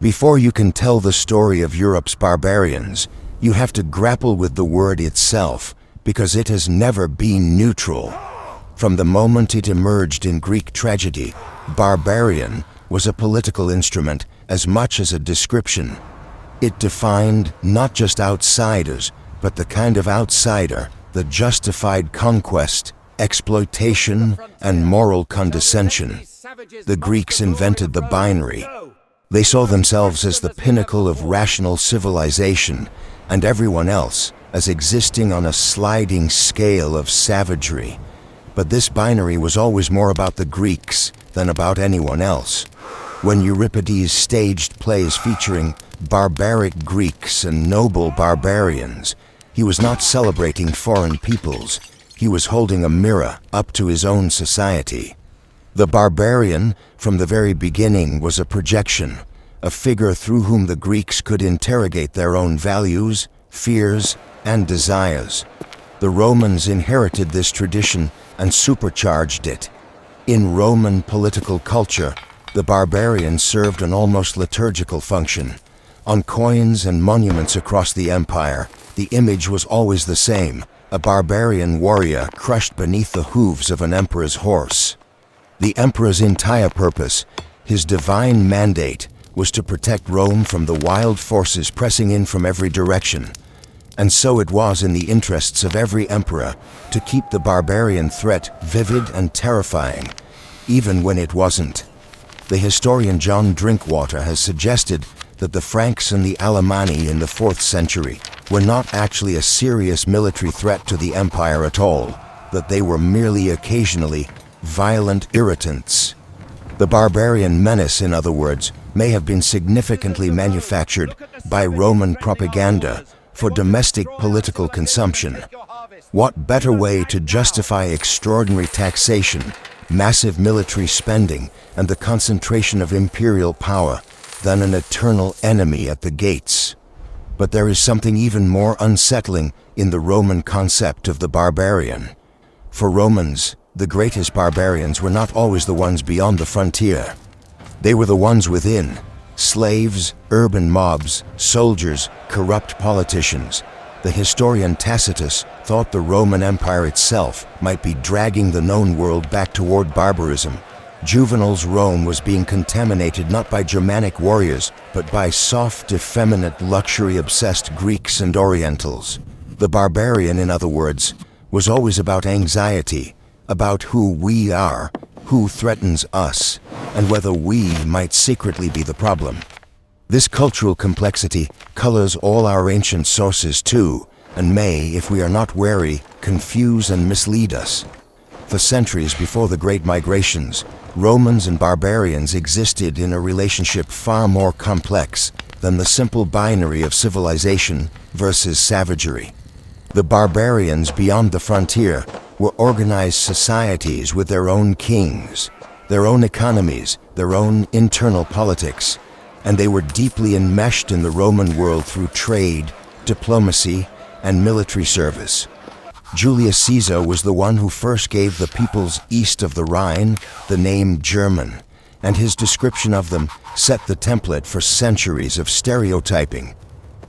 Before you can tell the story of Europe's barbarians, you have to grapple with the word itself, because it has never been neutral. From the moment it emerged in Greek tragedy, barbarian was a political instrument as much as a description. It defined not just outsiders, but the kind of outsider that justified conquest, exploitation, and moral condescension. The Greeks invented the binary. They saw themselves as the pinnacle of rational civilization, and everyone else as existing on a sliding scale of savagery. But this binary was always more about the Greeks than about anyone else. When Euripides staged plays featuring barbaric Greeks and noble barbarians, he was not celebrating foreign peoples. He was holding a mirror up to his own society. The barbarian, from the very beginning, was a projection, a figure through whom the Greeks could interrogate their own values, fears, and desires. The Romans inherited this tradition and supercharged it. In Roman political culture, the barbarian served an almost liturgical function. On coins and monuments across the empire, the image was always the same: a barbarian warrior crushed beneath the hooves of an emperor's horse. The emperor's entire purpose, his divine mandate, was to protect Rome from the wild forces pressing in from every direction. And so it was in the interests of every emperor to keep the barbarian threat vivid and terrifying, even when it wasn't. The historian John Drinkwater has suggested that the Franks and the Alemanni in the 4th century were not actually a serious military threat to the empire at all, that they were merely occasionally violent irritants. The barbarian menace, in other words, may have been significantly manufactured by Roman propaganda for domestic political consumption. What better way to justify extraordinary taxation, massive military spending, and the concentration of imperial power than an eternal enemy at the gates? But there is something even more unsettling in the Roman concept of the barbarian. For Romans, the greatest barbarians were not always the ones beyond the frontier. They were the ones within: slaves, urban mobs, soldiers, corrupt politicians. The historian Tacitus thought the Roman Empire itself might be dragging the known world back toward barbarism. Juvenal's Rome was being contaminated not by Germanic warriors, but by soft, effeminate, luxury-obsessed Greeks and Orientals. The barbarian, in other words, was always about anxiety, about who we are, who threatens us, and whether we might secretly be the problem. This cultural complexity colors all our ancient sources too, and may, if we are not wary, confuse and mislead us. For centuries before the Great Migrations, Romans and barbarians existed in a relationship far more complex than the simple binary of civilization versus savagery. The barbarians beyond the frontier were organized societies with their own kings, their own economies, their own internal politics, and they were deeply enmeshed in the Roman world through trade, diplomacy, and military service. Julius Caesar was the one who first gave the peoples east of the Rhine the name German, and his description of them set the template for centuries of stereotyping.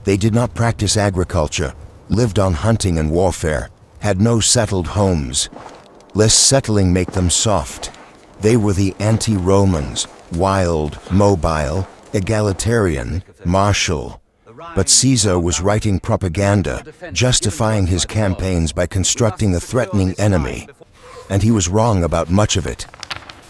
They did not practice agriculture, lived on hunting and warfare, had no settled homes. Lest settling make them soft. They were the anti-Romans, wild, mobile, egalitarian, martial. But Caesar was writing propaganda, justifying his campaigns by constructing a threatening enemy. And he was wrong about much of it.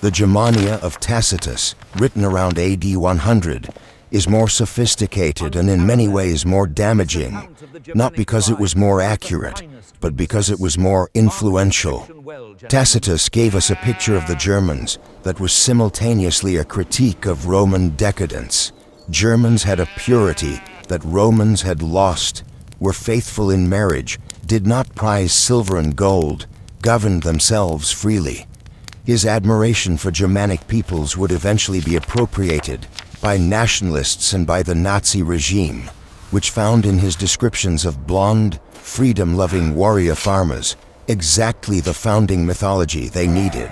The Germania of Tacitus, written around AD 100, is more sophisticated and in many ways more damaging, not because it was more accurate, but because it was more influential. Tacitus gave us a picture of the Germans that was simultaneously a critique of Roman decadence. Germans had a purity that Romans had lost, were faithful in marriage, did not prize silver and gold, governed themselves freely. His admiration for Germanic peoples would eventually be appropriated by nationalists and by the Nazi regime, which found in his descriptions of blonde, freedom-loving warrior farmers exactly the founding mythology they needed.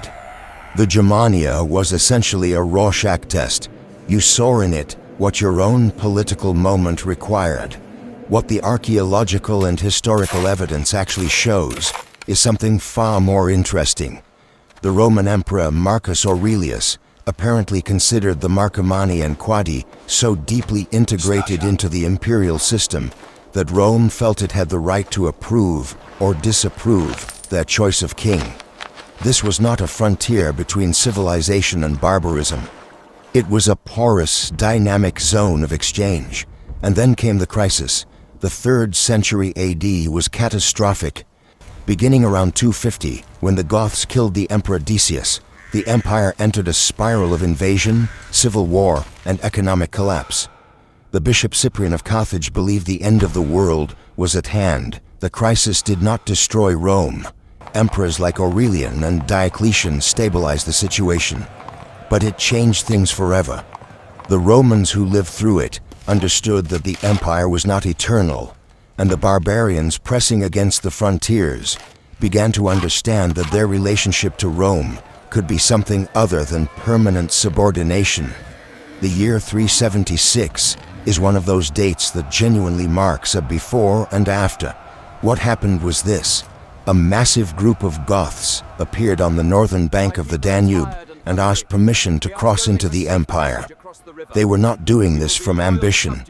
The Germania was essentially a Rorschach test. You saw in it what your own political moment required. What the archaeological and historical evidence actually shows is something far more interesting. The Roman Emperor Marcus Aurelius apparently considered the Marcomanni and Quadi so deeply integrated into the imperial system that Rome felt it had the right to approve or disapprove their choice of king. This was not a frontier between civilization and barbarism. It was a porous, dynamic zone of exchange. And then came the crisis. The 3rd century AD was catastrophic. Beginning around 250, when the Goths killed the Emperor Decius, the empire entered a spiral of invasion, civil war, and economic collapse. The Bishop Cyprian of Carthage believed the end of the world was at hand. The crisis did not destroy Rome. Emperors like Aurelian and Diocletian stabilized the situation. But it changed things forever. The Romans who lived through it understood that the empire was not eternal, and the barbarians pressing against the frontiers began to understand that their relationship to Rome could be something other than permanent subordination. The year 376 is one of those dates that genuinely marks a before and after. What happened was this. A massive group of Goths appeared on the northern bank of the Danube and asked permission to cross into the empire. They were not doing this from ambition.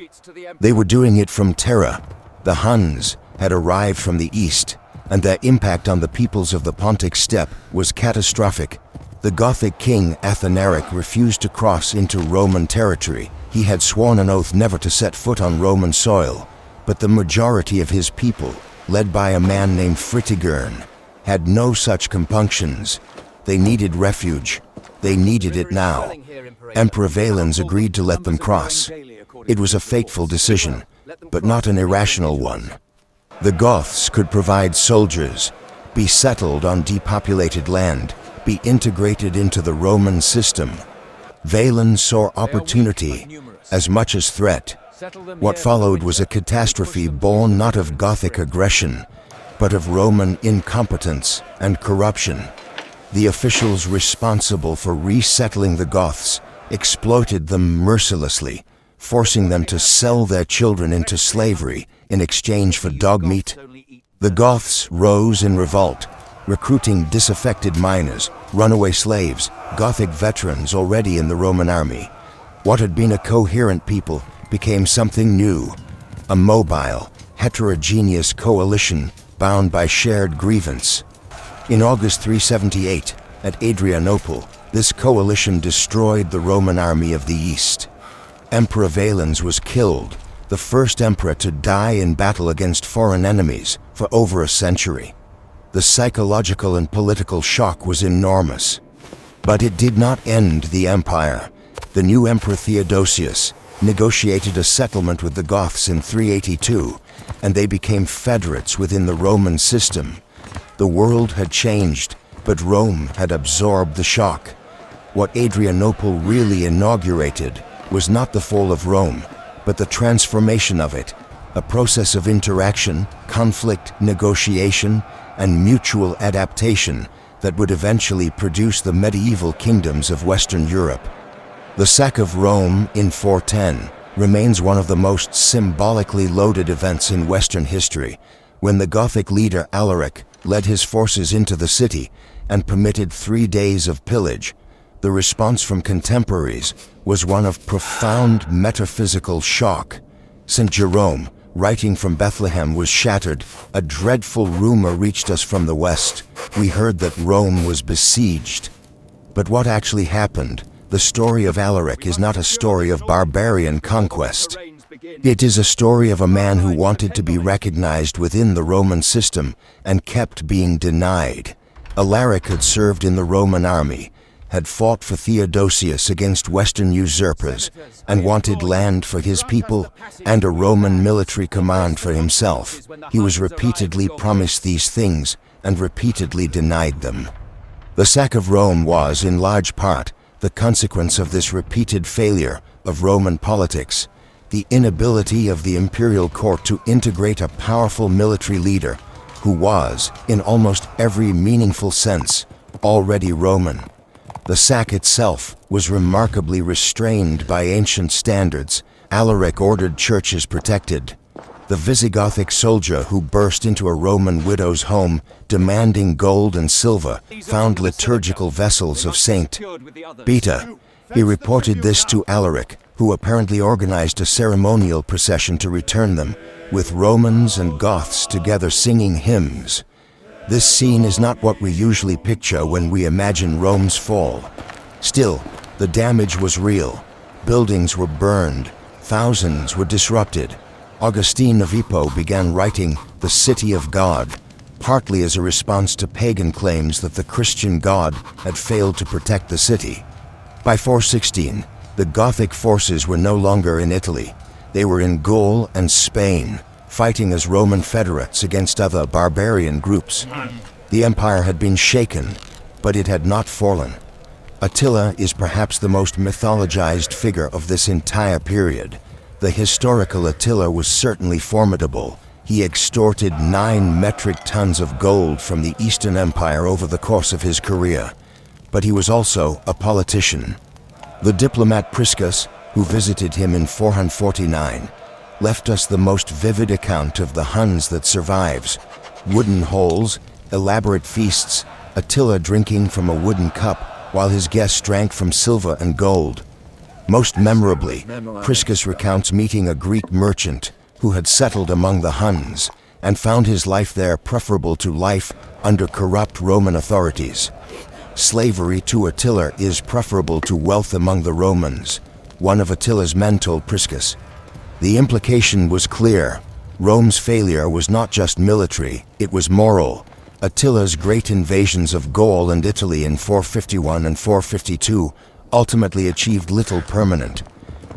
They were doing it from terror. The Huns had arrived from the east, and their impact on the peoples of the Pontic steppe was catastrophic. The Gothic king Athanaric refused to cross into Roman territory. He had sworn an oath never to set foot on Roman soil, but the majority of his people, led by a man named Fritigern, had no such compunctions. They needed refuge. They needed it now. Emperor Valens agreed to let them cross. It was a fateful decision, but not an irrational one. The Goths could provide soldiers, be settled on depopulated land, be integrated into the Roman system. Valens saw opportunity as much as threat. What followed was a catastrophe born not of Gothic aggression, but of Roman incompetence and corruption. The officials responsible for resettling the Goths exploited them mercilessly, forcing them to sell their children into slavery in exchange for dog meat. The Goths rose in revolt, recruiting disaffected miners, runaway slaves, Gothic veterans already in the Roman army. What had been a coherent people became something new, a mobile, heterogeneous coalition bound by shared grievance. In August 378, at Adrianople, this coalition destroyed the Roman army of the East. Emperor Valens was killed, the first emperor to die in battle against foreign enemies for over a century. The psychological and political shock was enormous. But it did not end the empire. The new Emperor Theodosius negotiated a settlement with the Goths in 382, and they became federates within the Roman system. The world had changed, but Rome had absorbed the shock. What Adrianople really inaugurated was not the fall of Rome, but the transformation of it, a process of interaction, conflict, negotiation, and mutual adaptation that would eventually produce the medieval kingdoms of Western Europe. The sack of Rome in 410 remains one of the most symbolically loaded events in Western history, when the Gothic leader Alaric led his forces into the city and permitted 3 days of pillage. The response from contemporaries was one of profound metaphysical shock. St. Jerome, writing from Bethlehem, was shattered. A dreadful rumor reached us from the west. We heard that Rome was besieged. But what actually happened? The story of Alaric is not a story of barbarian conquest. It is a story of a man who wanted to be recognized within the Roman system and kept being denied. Alaric had served in the Roman army, had fought for Theodosius against Western usurpers, and wanted land for his people and a Roman military command for himself. He was repeatedly promised these things and repeatedly denied them. The sack of Rome was, in large part, the consequence of this repeated failure of Roman politics, the inability of the imperial court to integrate a powerful military leader who was, in almost every meaningful sense, already Roman. The sack itself was remarkably restrained by ancient standards. Alaric ordered churches protected. The Visigothic soldier who burst into a Roman widow's home demanding gold and silver found liturgical vessels of Saint Beta. He reported this to Alaric, who apparently organized a ceremonial procession to return them, with Romans and Goths together singing hymns. This scene is not what we usually picture when we imagine Rome's fall. Still, the damage was real. Buildings were burned, thousands were disrupted. Augustine of Hippo began writing The City of God, partly as a response to pagan claims that the Christian God had failed to protect the city. By 416, the Gothic forces were no longer in Italy. They were in Gaul and Spain, fighting as Roman federates against other barbarian groups. The empire had been shaken, but it had not fallen. Attila is perhaps the most mythologized figure of this entire period. The historical Attila was certainly formidable. He extorted 9 metric tons of gold from the Eastern Empire over the course of his career. But he was also a politician. The diplomat Priscus, who visited him in 449, left us the most vivid account of the Huns that survives. Wooden halls, elaborate feasts, Attila drinking from a wooden cup while his guests drank from silver and gold. Most memorably, Priscus recounts meeting a Greek merchant who had settled among the Huns and found his life there preferable to life under corrupt Roman authorities. Slavery to Attila is preferable to wealth among the Romans, one of Attila's men told Priscus. The implication was clear. Rome's failure was not just military, it was moral. Attila's great invasions of Gaul and Italy in 451 and 452 ultimately achieved little permanent.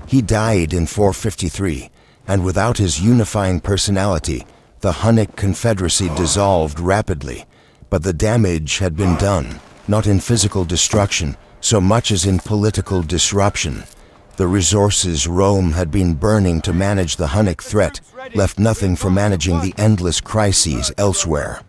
He died in 453, and without his unifying personality, the Hunnic Confederacy dissolved rapidly. But the damage had been done, not in physical destruction, so much as in political disruption. The resources Rome had been burning to manage the Hunnic threat left nothing for managing the endless crises elsewhere.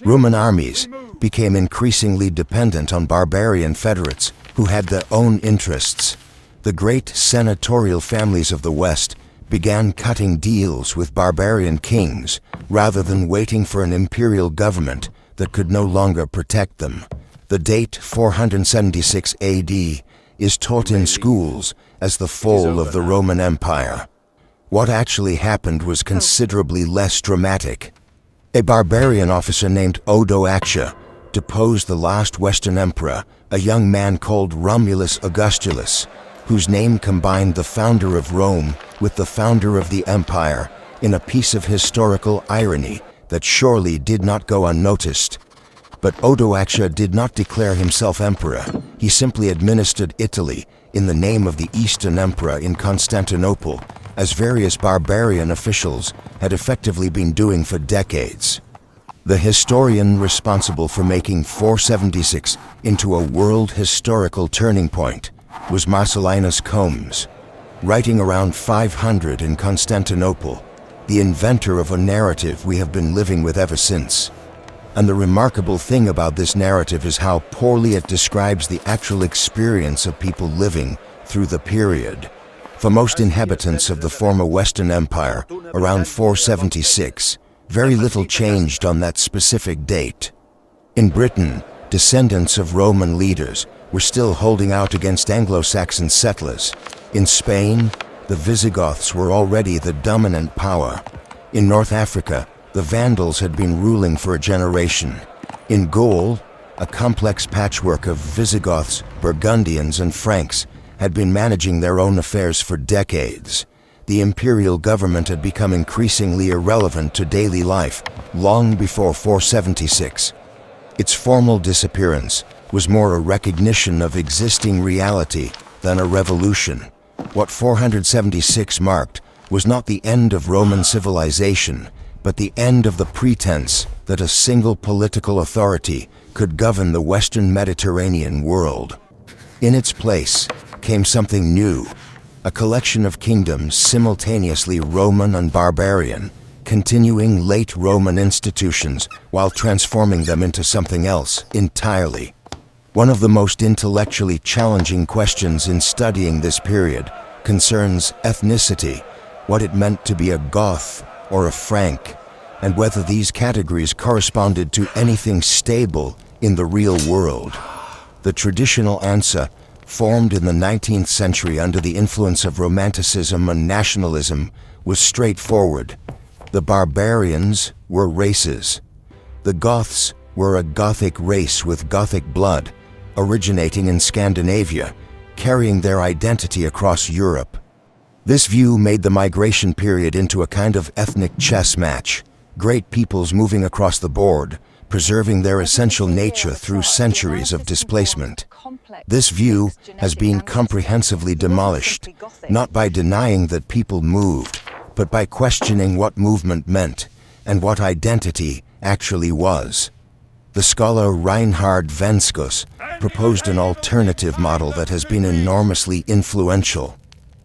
Roman armies became increasingly dependent on barbarian federates who had their own interests. The great senatorial families of the West began cutting deals with barbarian kings rather than waiting for an imperial government that could no longer protect them. The date 476 AD is taught in schools as the fall of the Roman Empire. What actually happened was considerably less dramatic. A barbarian officer named Odoacer deposed the last Western emperor, a young man called Romulus Augustulus, whose name combined the founder of Rome with the founder of the empire in a piece of historical irony that surely did not go unnoticed. But Odoacer did not declare himself emperor. He simply administered Italy in the name of the Eastern Emperor in Constantinople, as various barbarian officials had effectively been doing for decades. The historian responsible for making 476 into a world historical turning point was Marcellinus Combes. Writing around 500 in Constantinople, the inventor of a narrative we have been living with ever since. And the remarkable thing about this narrative is how poorly it describes the actual experience of people living through the period. For most inhabitants of the former Western Empire, around 476, very little changed on that specific date. In Britain, descendants of Roman leaders were still holding out against Anglo-Saxon settlers. In Spain, the Visigoths were already the dominant power. In North Africa, the Vandals had been ruling for a generation. In Gaul, a complex patchwork of Visigoths, Burgundians, and Franks had been managing their own affairs for decades. The imperial government had become increasingly irrelevant to daily life long before 476. Its formal disappearance was more a recognition of existing reality than a revolution. What 476 marked was not the end of Roman civilization, but the end of the pretense that a single political authority could govern the Western Mediterranean world. In its place came something new, a collection of kingdoms simultaneously Roman and barbarian, continuing late Roman institutions while transforming them into something else entirely. One of the most intellectually challenging questions in studying this period concerns ethnicity, what it meant to be a Goth or a Frank, and whether these categories corresponded to anything stable in the real world. The traditional answer, formed in the 19th century under the influence of Romanticism and nationalism, was straightforward. The barbarians were races. The Goths were a Gothic race with Gothic blood, originating in Scandinavia, carrying their identity across Europe. This view made the migration period into a kind of ethnic chess match, great peoples moving across the board, preserving their essential nature through centuries of displacement. This view has been comprehensively demolished, not by denying that people moved, but by questioning what movement meant and what identity actually was. The scholar Reinhard Venskos proposed an alternative model that has been enormously influential.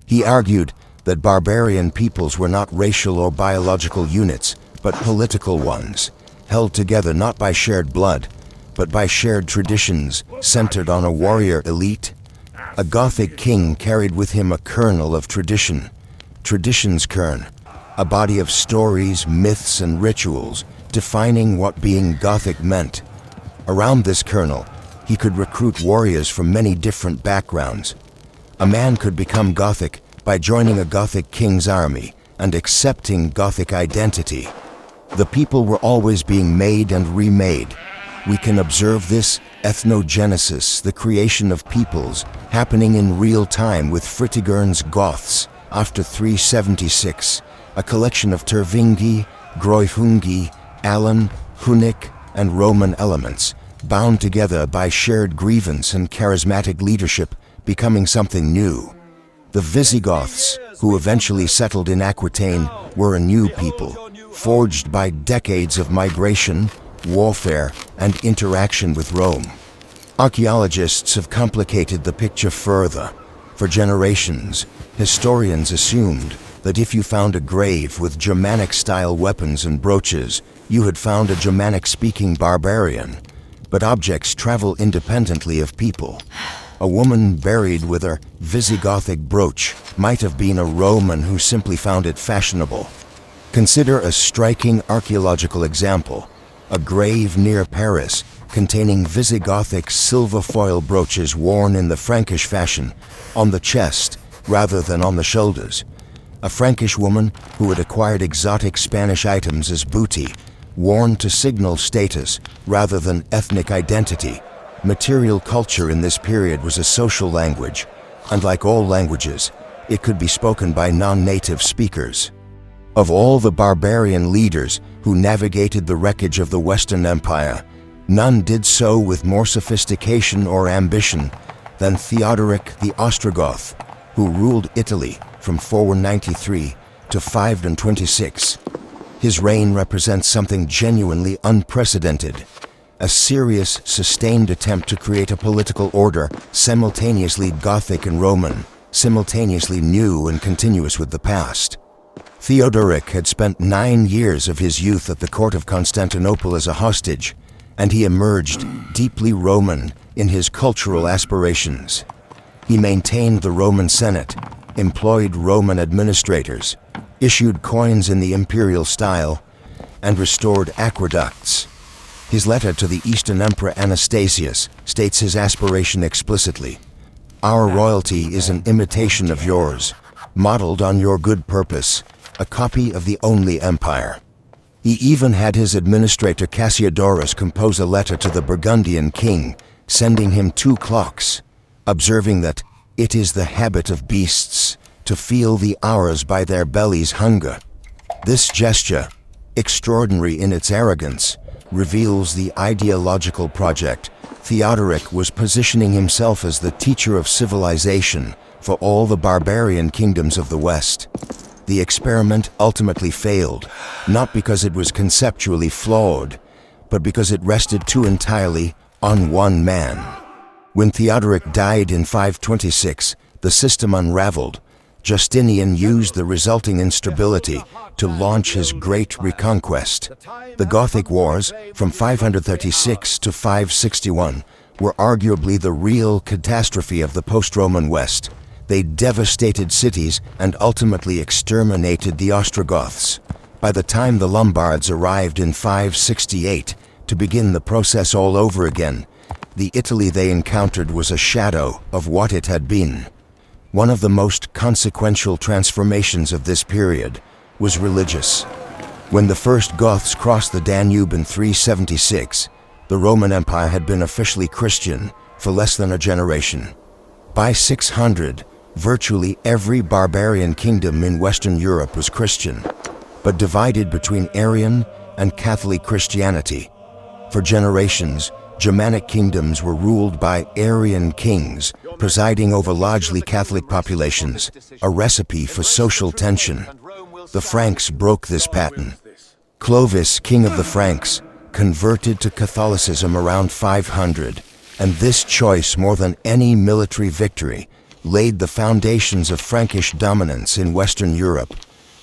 He argued that barbarian peoples were not racial or biological units, but political ones, held together not by shared blood, but by shared traditions centered on a warrior elite. A Gothic king carried with him a kernel of tradition, tradition's kern, a body of stories, myths, and rituals defining what being Gothic meant. Around this kernel, he could recruit warriors from many different backgrounds. A man could become Gothic by joining a Gothic king's army and accepting Gothic identity. The people were always being made and remade. We can observe this ethnogenesis, the creation of peoples, happening in real time with Fritigern's Goths after 376, a collection of Tervingi, Groihungi, Alan, Hunnic, and Roman elements, bound together by shared grievance and charismatic leadership, becoming something new. The Visigoths, who eventually settled in Aquitaine, were a new people, forged by decades of migration, warfare, and interaction with Rome. Archaeologists have complicated the picture further. For generations, historians assumed that if you found a grave with Germanic-style weapons and brooches, you had found a Germanic-speaking barbarian. But objects travel independently of people. A woman buried with her Visigothic brooch might have been a Roman who simply found it fashionable. Consider a striking archaeological example: a grave near Paris containing Visigothic silver foil brooches worn in the Frankish fashion, on the chest rather than on the shoulders. A Frankish woman who had acquired exotic Spanish items as booty, worn to signal status rather than ethnic identity. Material culture in this period was a social language. Unlike all languages, it could be spoken by non-native speakers. Of all the barbarian leaders who navigated the wreckage of the Western Empire, none did so with more sophistication or ambition than Theodoric the Ostrogoth, who ruled Italy from 493 to 526. His reign represents something genuinely unprecedented, a serious, sustained attempt to create a political order simultaneously Gothic and Roman, simultaneously new and continuous with the past. Theodoric had spent 9 years of his youth at the court of Constantinople as a hostage, and he emerged deeply Roman in his cultural aspirations. He maintained the Roman Senate, employed Roman administrators, issued coins in the imperial style, and restored aqueducts. His letter to the Eastern Emperor Anastasius states his aspiration explicitly: "Our royalty is an imitation of yours, modeled on your good purpose, a copy of the only empire." He even had his administrator Cassiodorus compose a letter to the Burgundian king, sending him 2 clocks, observing that it is the habit of beasts to feel the hours by their bellies' hunger. This gesture, extraordinary in its arrogance, reveals the ideological project. Theodoric was positioning himself as the teacher of civilization for all the barbarian kingdoms of the West. The experiment ultimately failed, not because it was conceptually flawed, but because it rested too entirely on one man. When Theodoric died in 526, the system unraveled. Justinian used the resulting instability to launch his great reconquest. The Gothic Wars, from 536 to 561, were arguably the real catastrophe of the post-Roman West. They devastated cities and ultimately exterminated the Ostrogoths. By the time the Lombards arrived in 568 to begin the process all over again, the Italy they encountered was a shadow of what it had been. One of the most consequential transformations of this period was religious. When the first Goths crossed the Danube in 376, the Roman Empire had been officially Christian for less than a generation. By 600, virtually every barbarian kingdom in Western Europe was Christian, but divided between Arian and Catholic Christianity. For generations, Germanic kingdoms were ruled by Arian kings, presiding over largely Catholic populations, a recipe for social tension. The Franks broke this pattern. Clovis, king of the Franks, converted to Catholicism around 500, and this choice, more than any military victory, laid the foundations of Frankish dominance in Western Europe.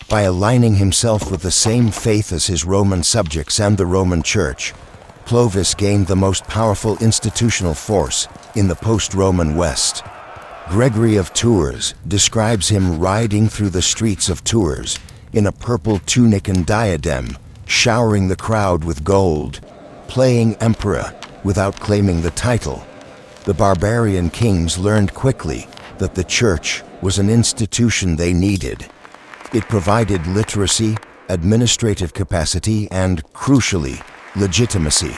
By aligning himself with the same faith as his Roman subjects and the Roman Church, Clovis gained the most powerful institutional force in the post-Roman West. Gregory of Tours describes him riding through the streets of Tours in a purple tunic and diadem, showering the crowd with gold, playing emperor without claiming the title. The barbarian kings learned quickly that the church was an institution they needed. It provided literacy, administrative capacity, and, crucially, legitimacy.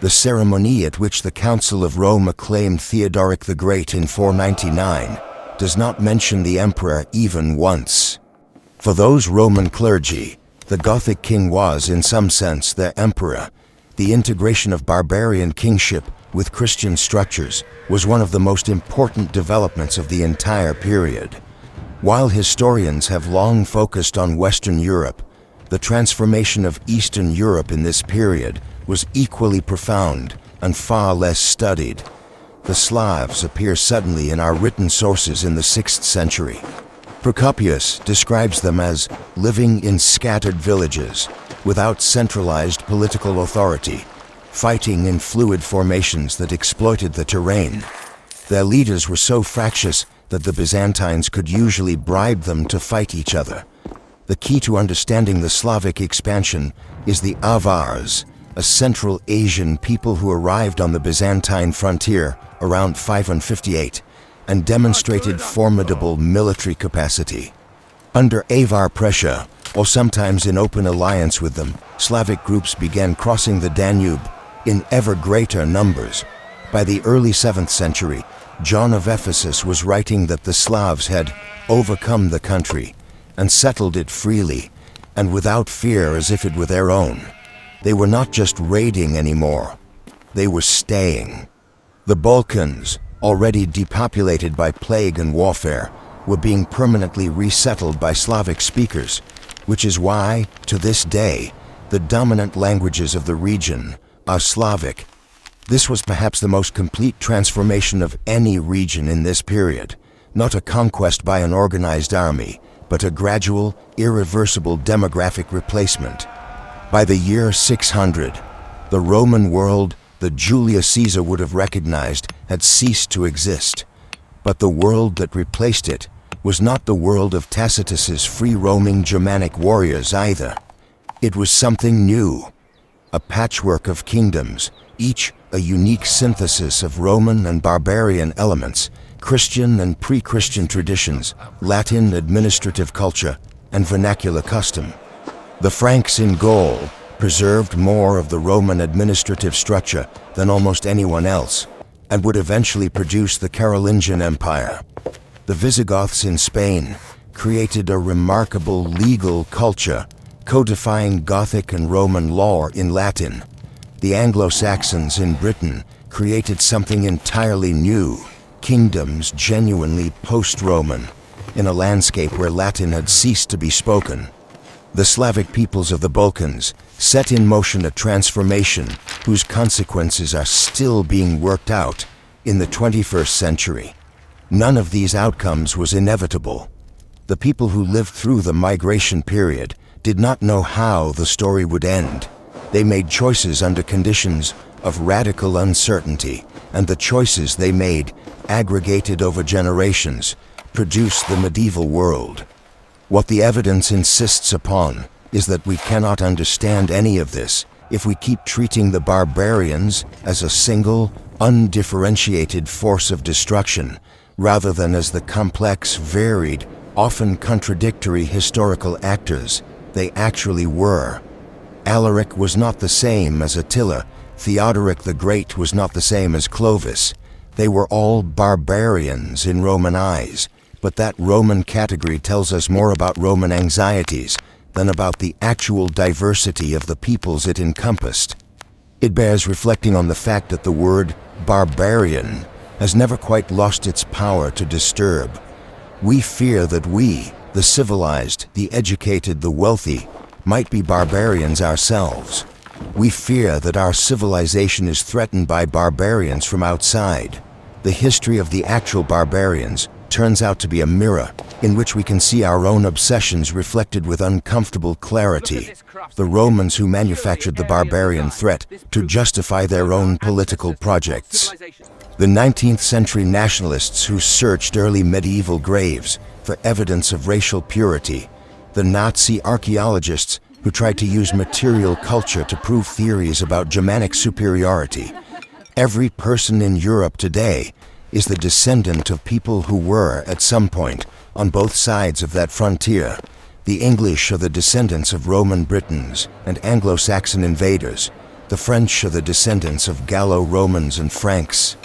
The ceremony at which the Council of Rome acclaimed Theodoric the Great in 499 does not mention the emperor even once. For those Roman clergy, the Gothic king was, in some sense, their emperor. The integration of barbarian kingship with Christian structures was one of the most important developments of the entire period. While historians have long focused on Western Europe, the transformation of Eastern Europe in this period was equally profound and far less studied. The Slavs appear suddenly in our written sources in the 6th century. Procopius describes them as living in scattered villages, without centralized political authority, fighting in fluid formations that exploited the terrain. Their leaders were so fractious that the Byzantines could usually bribe them to fight each other. The key to understanding the Slavic expansion is the Avars, a Central Asian people who arrived on the Byzantine frontier around 558 and demonstrated formidable military capacity. Under Avar pressure, or sometimes in open alliance with them, Slavic groups began crossing the Danube in ever greater numbers. By the early 7th century, John of Ephesus was writing that the Slavs had overcome the country and settled it freely and without fear as if it were their own. They were not just raiding anymore, they were staying. The Balkans, already depopulated by plague and warfare, were being permanently resettled by Slavic speakers, which is why, to this day, the dominant languages of the region are Slavic. This was perhaps the most complete transformation of any region in this period, not a conquest by an organized army, but a gradual, irreversible demographic replacement. By the year 600, the Roman world that Julius Caesar would have recognized had ceased to exist. But the world that replaced it was not the world of Tacitus's free-roaming Germanic warriors either. It was something new, a patchwork of kingdoms, each a unique synthesis of Roman and barbarian elements, Christian and pre-Christian traditions, Latin administrative culture, and vernacular custom. The Franks in Gaul preserved more of the Roman administrative structure than almost anyone else, and would eventually produce the Carolingian Empire. The Visigoths in Spain created a remarkable legal culture, codifying Gothic and Roman law in Latin. The Anglo-Saxons in Britain created something entirely new, kingdoms genuinely post-Roman, in a landscape where Latin had ceased to be spoken. The Slavic peoples of the Balkans set in motion a transformation whose consequences are still being worked out in the 21st century. None of these outcomes was inevitable. The people who lived through the migration period did not know how the story would end. They made choices under conditions of radical uncertainty, and the choices they made, aggregated over generations, produced the medieval world. What the evidence insists upon is that we cannot understand any of this if we keep treating the barbarians as a single, undifferentiated force of destruction, rather than as the complex, varied, often contradictory historical actors they actually were. Alaric was not the same as Attila. Theodoric the Great was not the same as Clovis. They were all barbarians in Roman eyes, but that Roman category tells us more about Roman anxieties than about the actual diversity of the peoples it encompassed. It bears reflecting on the fact that the word barbarian has never quite lost its power to disturb. We fear that we, the civilized, the educated, the wealthy, might be barbarians ourselves. We fear that our civilization is threatened by barbarians from outside. The history of the actual barbarians turns out to be a mirror in which we can see our own obsessions reflected with uncomfortable clarity. The Romans who manufactured the barbarian threat to justify their own political projects. The 19th century nationalists who searched early medieval graves for evidence of racial purity. The Nazi archaeologists who tried to use material culture to prove theories about Germanic superiority. Every person in Europe today is the descendant of people who were, at some point, on both sides of that frontier. The English are the descendants of Roman Britons and Anglo-Saxon invaders. The French are the descendants of Gallo-Romans and Franks.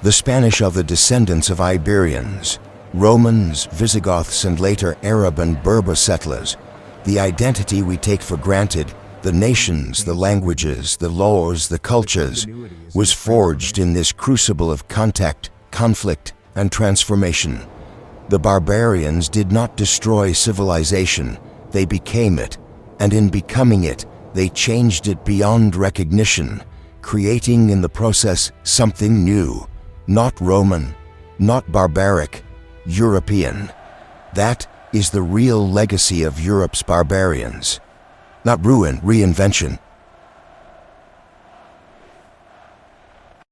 The Spanish are the descendants of Iberians, Romans, Visigoths, and later Arab and Berber settlers. The identity we take for granted, the nations, the languages, the laws, the cultures, was forged in this crucible of contact, conflict, and transformation. The barbarians did not destroy civilization, they became it, and in becoming it, they changed it beyond recognition, creating in the process something new, not Roman, not barbaric, European. That is the real legacy of Europe's barbarians. Not ruin, reinvention,